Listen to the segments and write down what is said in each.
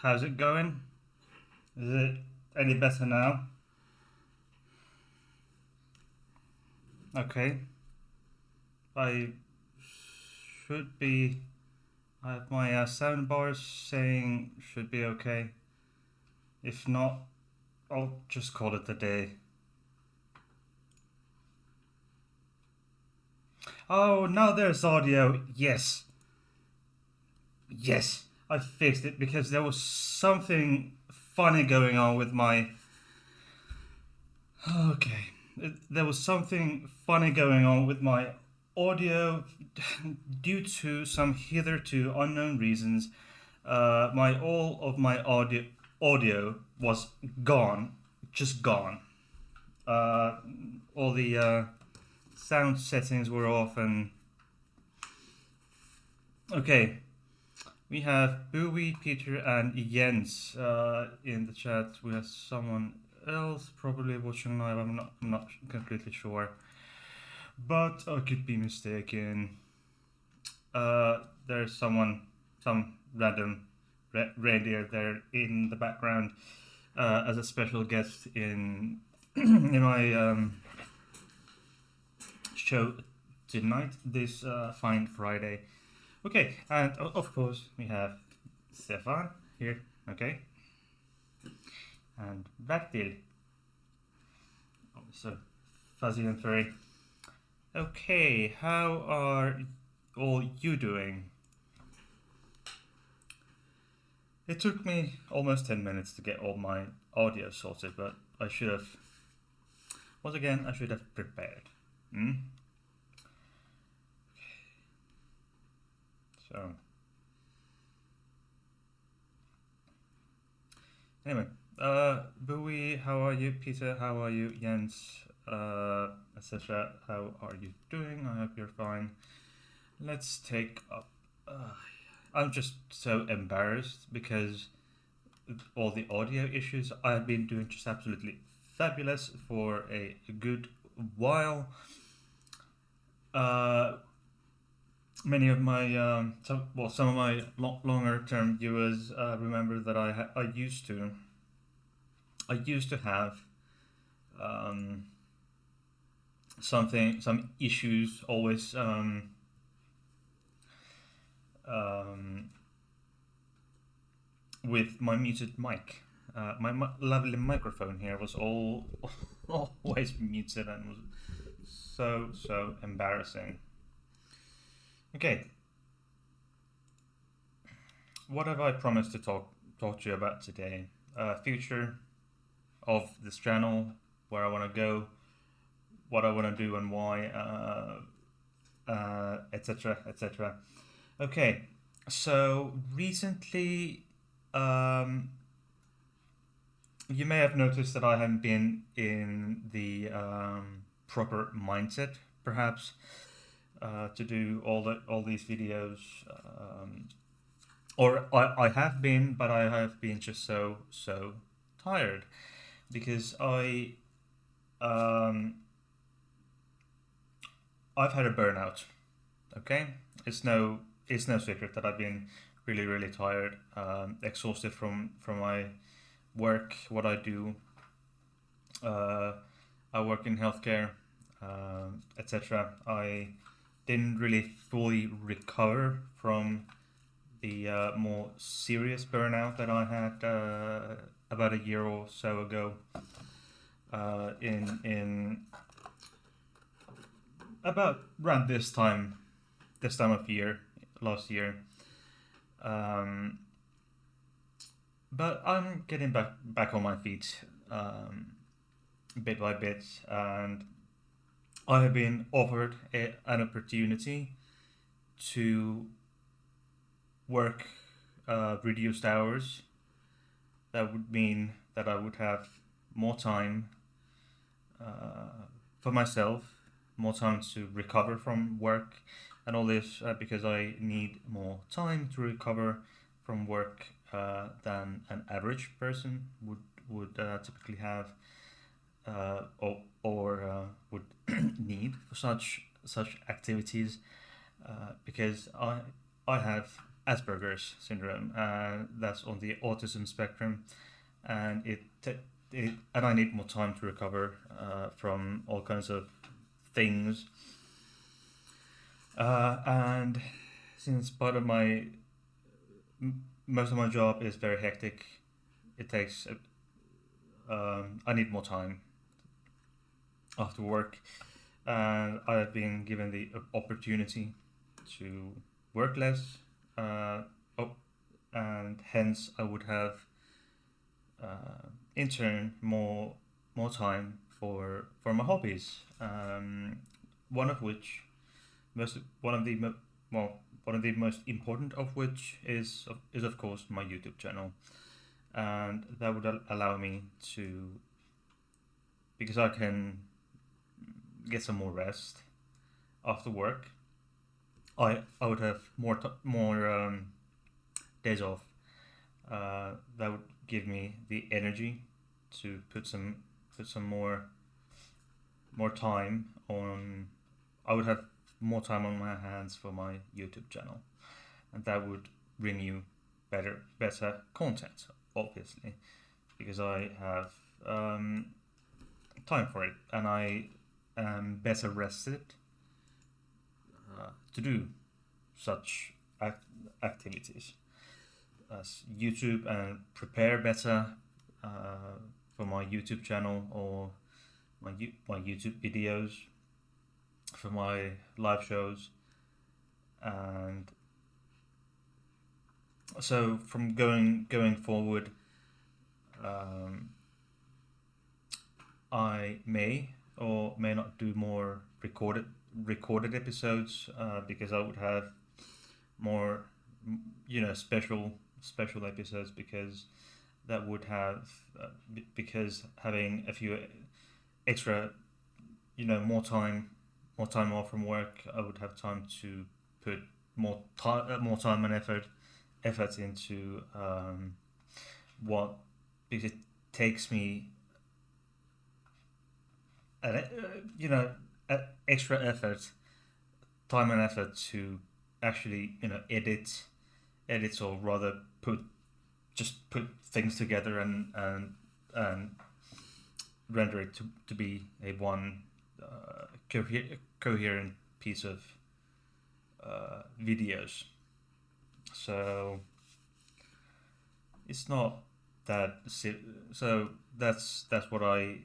how's it going? Is it any better now? Okay. I should be. I have my sound bars saying should be okay. If not, I'll just call it a day. Oh, now there's audio. Yes. Yes. I fixed it because there was something funny going on with my. Okay. There was something funny going on with my audio due to some hitherto unknown reasons. My all of my audio was gone, just gone. All the sound settings were off, and okay, we have Bowie, Peter, and Jens in the chat. We have someone else probably watching live. I'm not completely sure, but I could be mistaken. There's some random reindeer there in the background as a special guest in in my show tonight, this fine Friday. Okay, and of course we have Stefan here, okay, and Bertil. Oh, so fuzzy and furry. Okay, how are all you doing? It took me almost 10 minutes to get all my audio sorted, but I should have, once again, I should have prepared. So, anyway, Bowie, how are you? Peter, how are you? Jens, etc. How are you doing? I hope you're fine. Let's take up. I'm just so embarrassed because all the audio issues. I've been doing just absolutely fabulous for a good while. Many of my some of my longer term viewers remember that I used to have some issues always with my muted mic. My lovely microphone here was always muted and was so embarrassing. Okay, what have I promised to talk to you about today? Future of this channel, where I want to go, what I want to do and why, etc. etc. Okay, so recently, you may have noticed that I haven't been in the proper mindset, perhaps, to do all these videos, or I have been, but I have been just so tired because I've had a burnout. Okay, it's no secret that I've been really tired, exhausted from my work, what I do. I work in healthcare, etc. I didn't really fully recover from the more serious burnout that I had about a year or so ago. In about around this time of year, last year. But I'm getting back on my feet bit by bit, and I have been offered an opportunity to work reduced hours. That would mean that I would have more time for myself, more time to recover from work and all this, because I need more time to recover from work than an average person would typically have, or would need for such activities, because I have Asperger's syndrome, and that's on the autism spectrum, and and I need more time to recover from all kinds of things. And since most of my job is very hectic, it takes I need more time after work, and I have been given the opportunity to work less, oh, and hence I would have in turn more time for my hobbies. One of which most one of the one of the most important of which is of course my YouTube channel, and that would allow me to, because I can get some more rest after work. I would have more days off. That would give me the energy to put some more time on. I would have more time on my hands for my YouTube channel, and that would bring you better content, obviously, because I have time for it, and I am better rested to do such activities as YouTube, and prepare better for my YouTube channel or my YouTube videos, for my live shows. And so from going forward, I may or may not do more recorded episodes, because I would have more, special episodes, because that would have because having a few extra, more time off from work, I would have time to put more time and effort into what, because it takes me extra effort, time and effort to actually edit, or rather put things together and render it to be a one coherent piece of videos. So it's not that so that's what I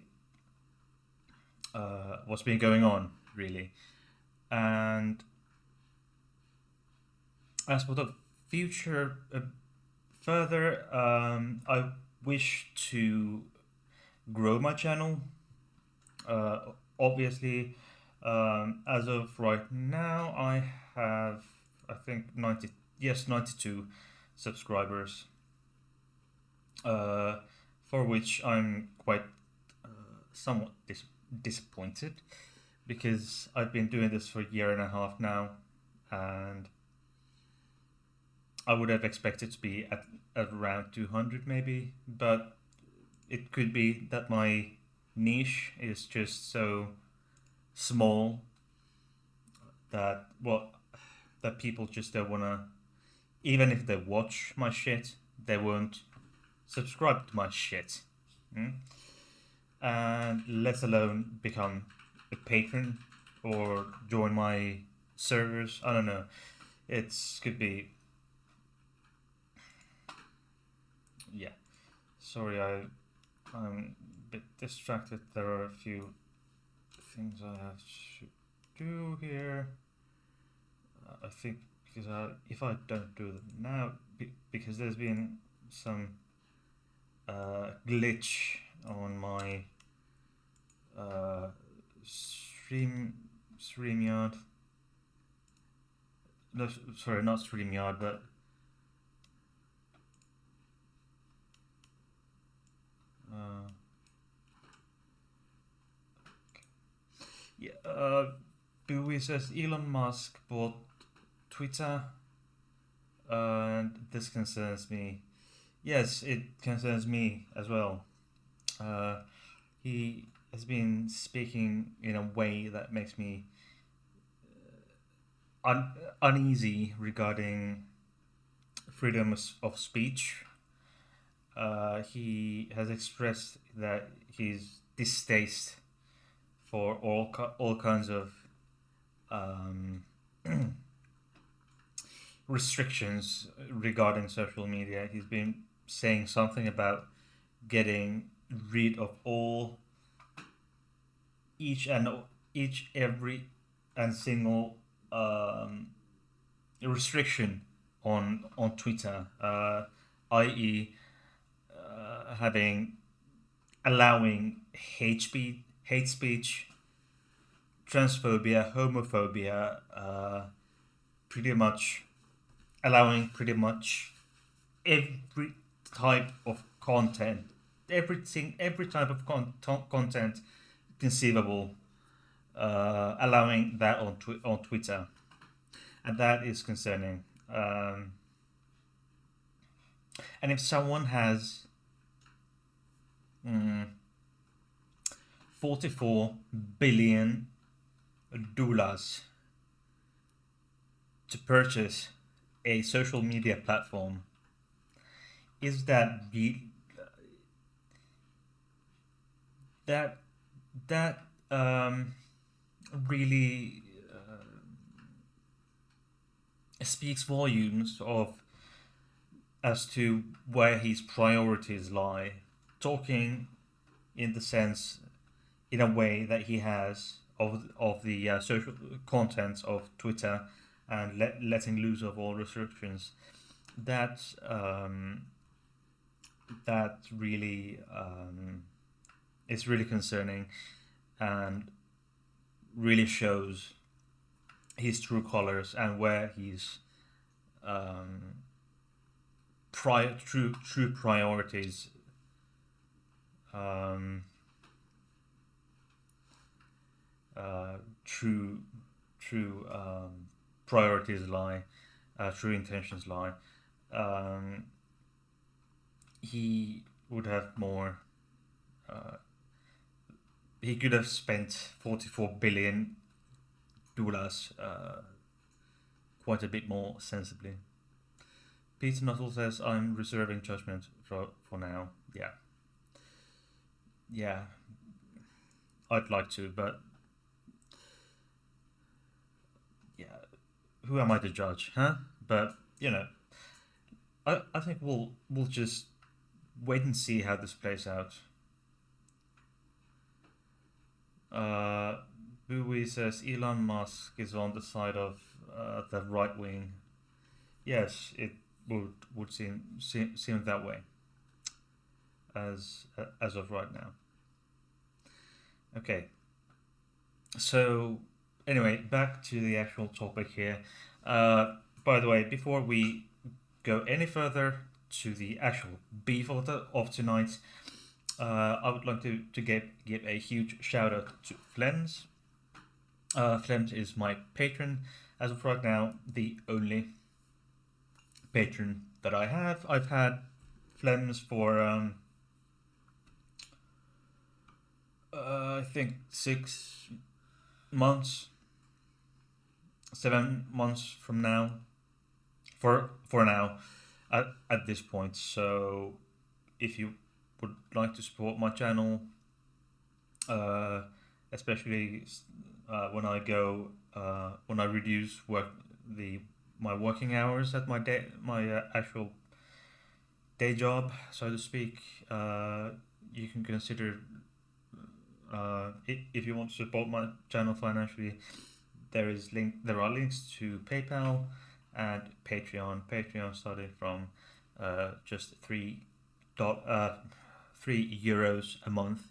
what's been going on, really. And as for the future, further, I wish to grow my channel. Obviously, as of right now, I have, I think, 92 subscribers, for which I'm quite somewhat disappointed, because I've been doing this for a year and a half now, and I would have expected to be at around 200 maybe, but it could be that my niche is just so small that that people just don't wanna, even if they watch my shit, they won't subscribe to my shit, and let alone become a patron or join my servers. I don't know. Could be. Yeah. Sorry, I'm a bit distracted. There are a few things I have to do here. I think because if I don't do them now, because there's been some glitch on my StreamYard. No, sorry, not StreamYard, but Bowie says Elon Musk bought Twitter, and this concerns me. Yes, it concerns me as well. He has been speaking in a way that makes me uneasy regarding freedom of speech. He has expressed that his distaste for all kinds of um, restrictions regarding social media. He's been saying something about getting rid of all each and every and single restriction on Twitter, i.e., having allowing hate speech, transphobia, homophobia, pretty much allowing pretty much every type of content, every type of content conceivable, allowing that on Twitter, and that is concerning. And if someone has 44 billion dollars to purchase a social media platform, is that really speaks volumes of as to where his priorities lie, talking in the sense, in a way that he has of the social contents of Twitter, and letting loose of all restrictions. That really is really concerning, and really shows his true colors and where his true priorities true priorities lie, true intentions lie. He would have more. He could have spent $44 billion quite a bit more sensibly. Peter Nuttall says, "I'm reserving judgment for now." Yeah, I'd like to, but yeah, who am I to judge, huh? But I think we'll just wait and see how this plays out. Bowie says Elon Musk is on the side of the right wing. Yes, it would seem that way as of right now. Okay. So anyway, back to the actual topic here. By the way, before we go any further to the actual beef of tonight, I would like to give a huge shout out to Flems. Flems is my patron as of right now, the only patron that I have. I've had Flems for I think 6 months, 7 months from now, for now, at this point. So if you would like to support my channel, especially when I go when I reduce my working hours at my actual day job, so to speak, you can consider, if you want to support my channel financially, there are links to PayPal and Patreon. Patreon starting from just €3 a month,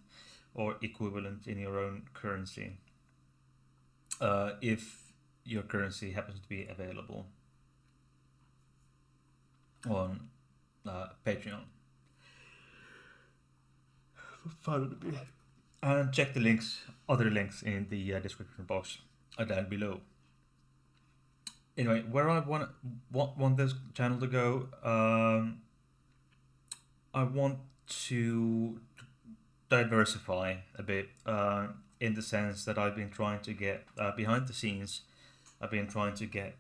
or equivalent in your own currency, if your currency happens to be available on Patreon. And check the other links in the description box down below. Anyway, where I want this channel to go, I want to diversify a bit, in the sense that I've been trying to get behind the scenes. I've been trying to get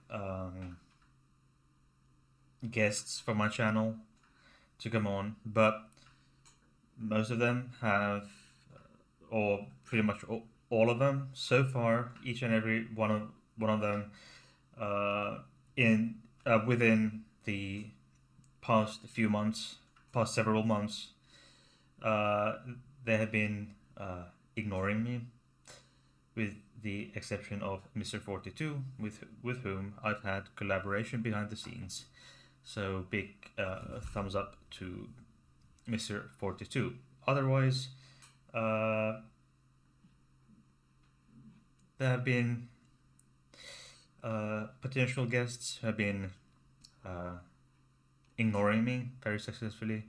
guests for my channel to come on, but most of them have, or pretty much all of them so far, each and every one of them, in within the past few months, past several months, they have been ignoring me, with the exception of Mr. 42, with whom I've had collaboration behind the scenes. So big thumbs up to Mr. 42. Otherwise, there have been potential guests who have been ignoring me very successfully,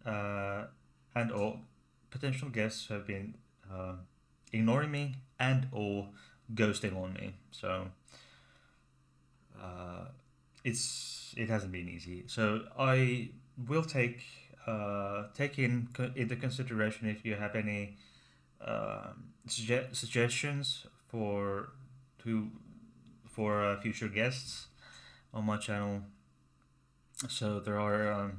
and all potential guests who have been ignoring me and or ghosting on me. So it hasn't been easy. So I will take into consideration if you have any suggestions for future guests on my channel. So there are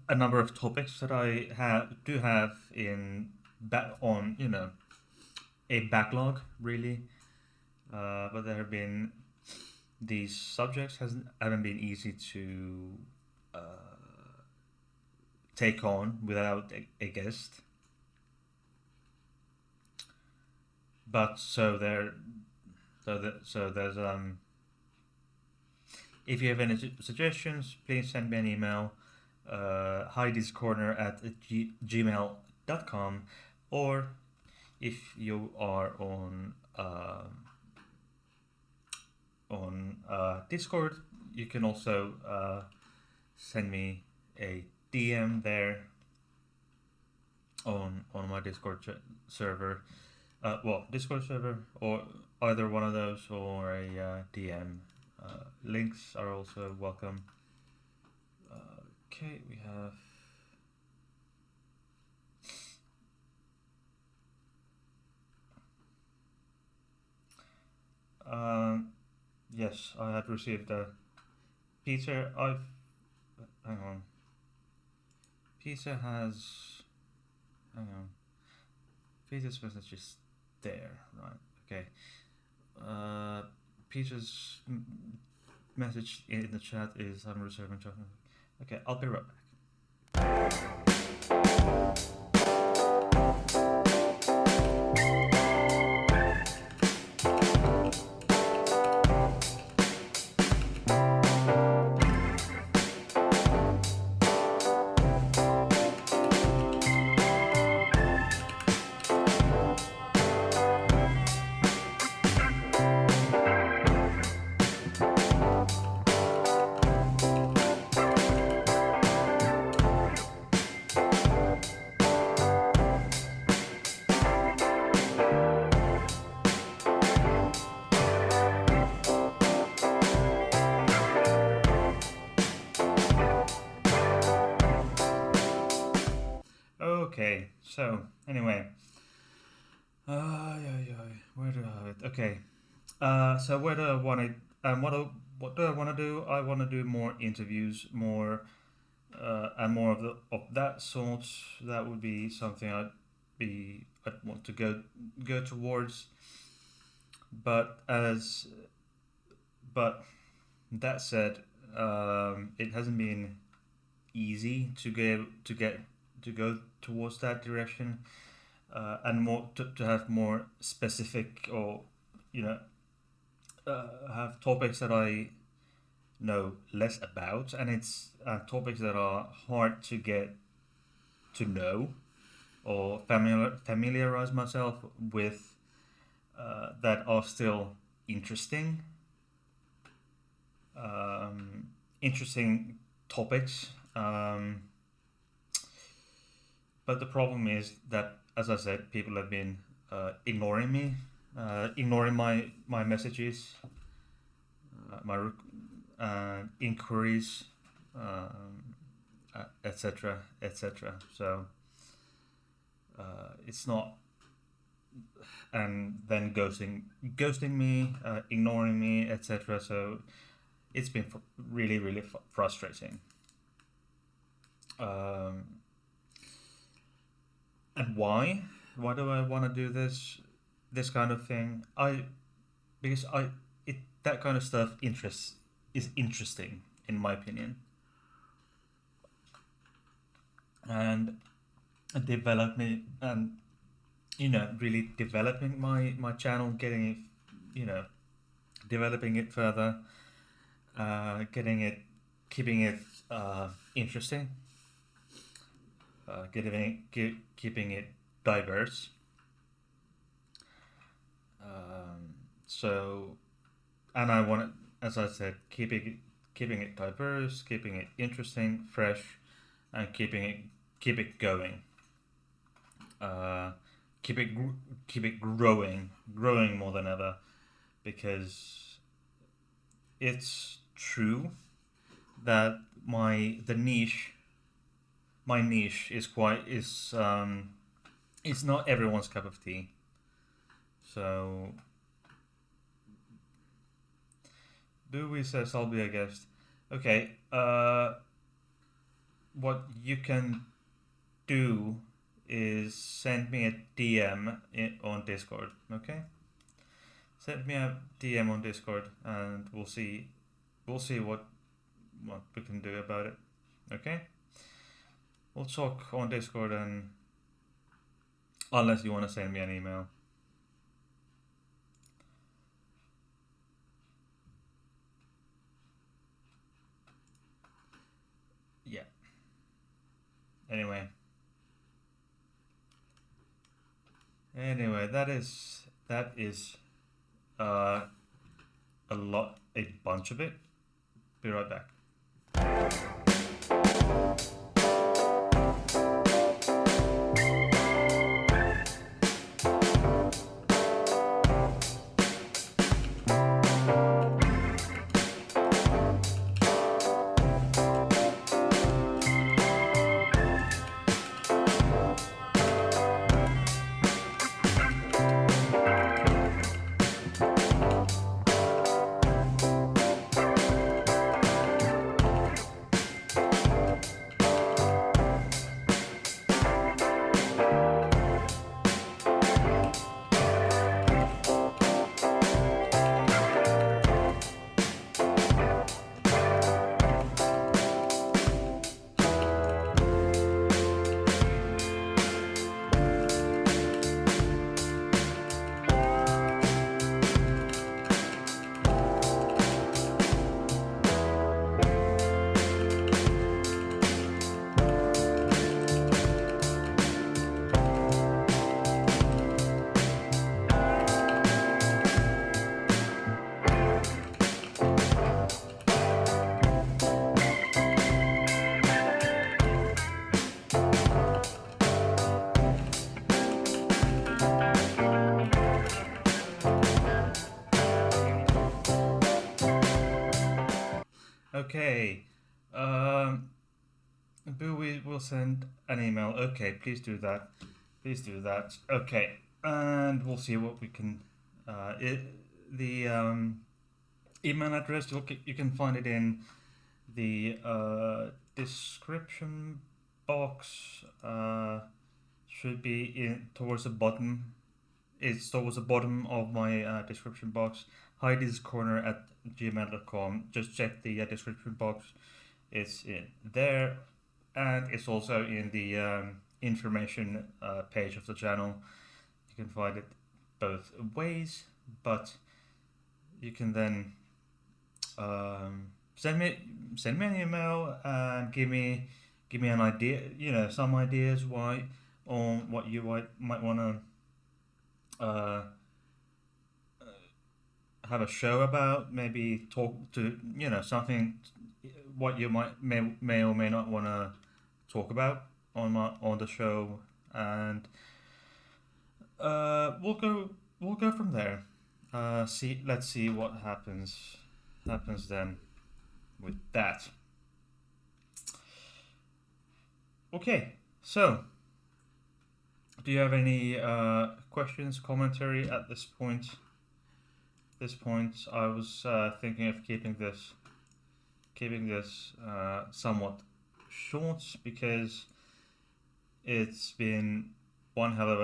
a number of topics that I do have in a backlog, really, but there have been these subjects haven't been easy to take on without a guest. But there's if you have any suggestions, please send me an email, heidiscorner@gmail.com, or if you are on Discord, you can also send me a DM there on my Discord server. Discord server, or either one of those, or a DM. Links are also welcome. Okay, we have yes, I have received a Peter. Hang on. Peter has. Hang on. Peter's message is there, right? Okay. Peter's message in the chat is I'm reserving chocolate. Okay, I'll be right back. Okay, so anyway, where do I have it? Okay, so where do I want to? What do I want to do? I want to do more interviews, more and more of that sort. That would be something I'd want to go towards. But that said, it hasn't been easy to go towards that direction, and more to have more specific, or have topics that I know less about, and it's topics that are hard to get to know or familiarize myself with, that are still interesting topics. But the problem is that, as I said, people have been ignoring me, ignoring my messages, my inquiries, etc., etc. So it's not and then ghosting me, ignoring me, etc. So it's been really frustrating. And why? Why do I want to do this kind of thing? Because that kind of stuff is interesting in my opinion, and developing and really developing my channel, getting it, developing it further, keeping it interesting, keeping it diverse. So, and I want, as I said, keeping it diverse, keeping it interesting, fresh, and keep it going. Keep it growing more than ever, because it's true that my niche is it's not everyone's cup of tea. So Bowie says I'll be a guest. Okay, what you can do is send me a DM on Discord, okay? Send me a DM on Discord and we'll see what we can do about it, okay? We'll talk on Discord, and unless you want to send me an email. Yeah. Anyway, that is a bunch of it. Be right back. Okay. Bowie will send an email. Okay, please do that. Please do that. Okay, and we'll see what we can. The email address, you can find it in the description box. Should be towards the bottom. It's towards the bottom of my description box. Heidi'sCorner@gmail.com. Just check the description box. It's in there, and it's also in the information page of the channel. You can find it both ways, but you can then send me an email and give me an idea, some ideas on what you might want to have a show about. Maybe talk to something what you may or may not want to talk about on the show, and we'll go from there. Let's see what happens then with that. Okay, so Do you have any questions, commentary at this point? I was thinking of keeping this somewhat short because it's been one hell of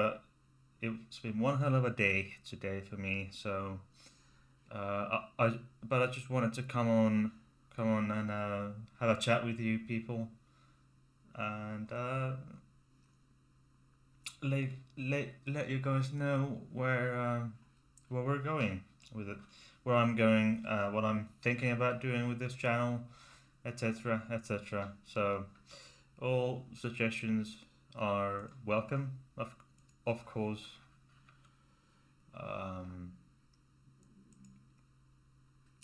a day today for me. So but I just wanted to come on and have a chat with you people and let you guys know where we're going with it, where I'm going, what I'm thinking about doing with this channel, etc., etc. So all suggestions are welcome, of course.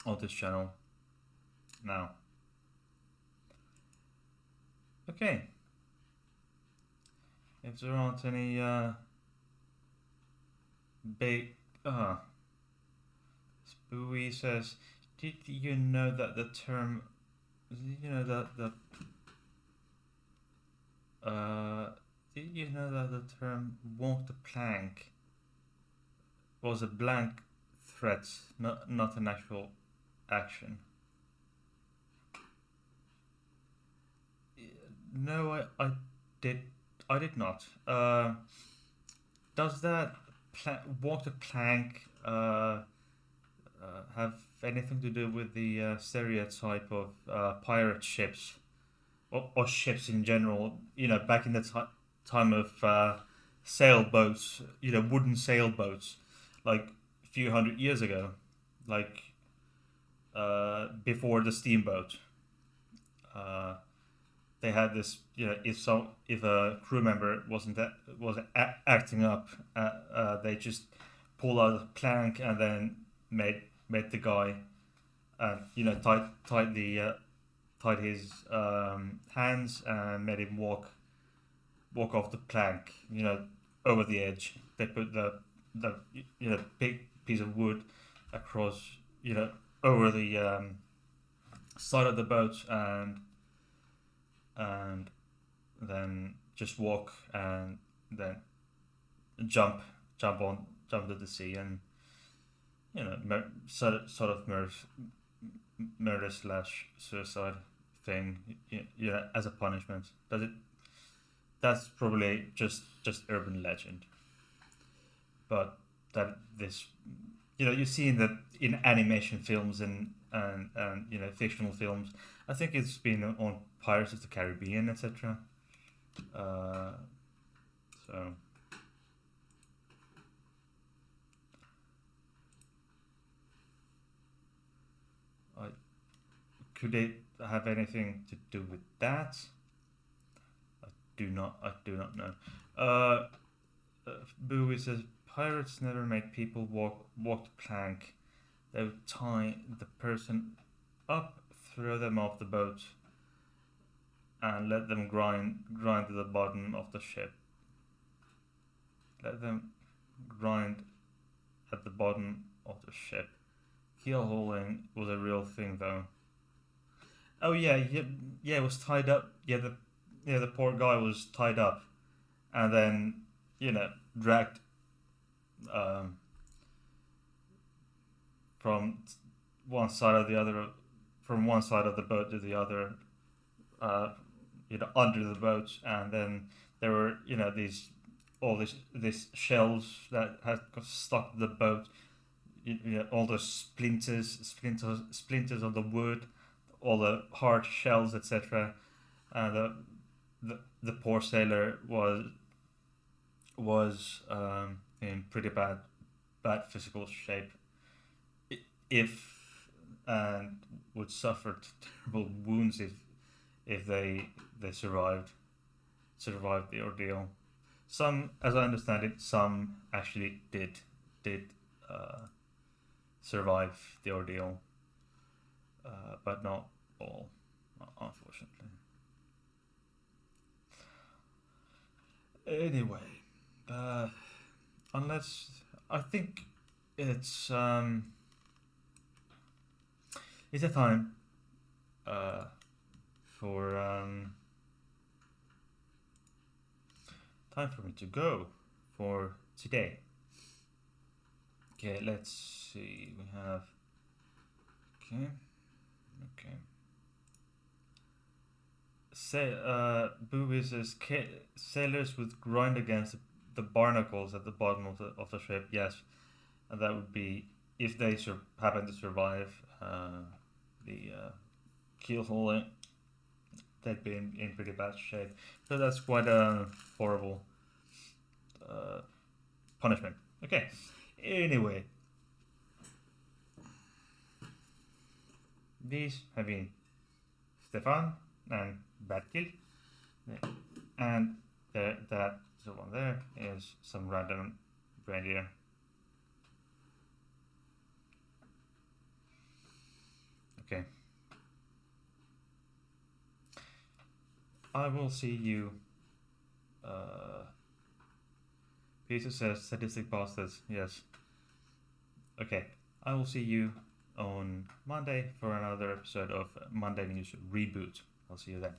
On this channel now. Okay. If there aren't any big Spooey says, did you know that the term did you know that the term walk the plank was a blank threat, not an actual action? No, I did not. Does that walk the plank have anything to do with the stereotype of pirate ships or ships in general? You know, back in the time of sailboats, wooden sailboats, like a few hundred years ago, like before the steamboat. They had this, if a crew member was acting up, they just pulled out a plank and then made the guy, tied his hands and made him walk off the plank, over the edge. They put the big piece of wood across, over the side of the boat and then just walk and then jump to the sea and sort of murder / suicide thing, as a punishment. That's probably just urban legend, but that this you see that in animation films and fictional films. I think it's been on Pirates of the Caribbean, etc. So could it have anything to do with that? I do not know. Bowie says pirates never make people walk the plank. They would tie the person up, throw them off the boat, and let them grind to the bottom of the ship. Let them grind at the bottom of the ship. Keel hauling was a real thing, though. Oh yeah, it was tied up. Yeah, the poor guy was tied up, and then dragged from one side of the boat to the other, under the boat, and then there were these shells that had got stuck to the boat, all the splinters of the wood, all the hard shells, etc. And the poor sailor was in pretty bad physical shape, and would suffer terrible wounds if they survived the ordeal. Some, as I understand it, some actually did survive the ordeal, but not all, unfortunately. Anyway, unless I think it's a time for me to go. for today. Okay, let's see. We have. Okay. Booby says sailors would grind against the barnacles at the bottom of the ship. Yes, and that would be if they happen to survive the keel hole. They'd be in pretty bad shape. So that's quite a horrible punishment. Okay. Anyway, these have been Stefan and Bertil, and that the one there is some random reindeer. Okay. I will see you. Peter says sadistic bastards. Yes. Okay. I will see you on Monday for another episode of Monday News Reboot. I'll see you then.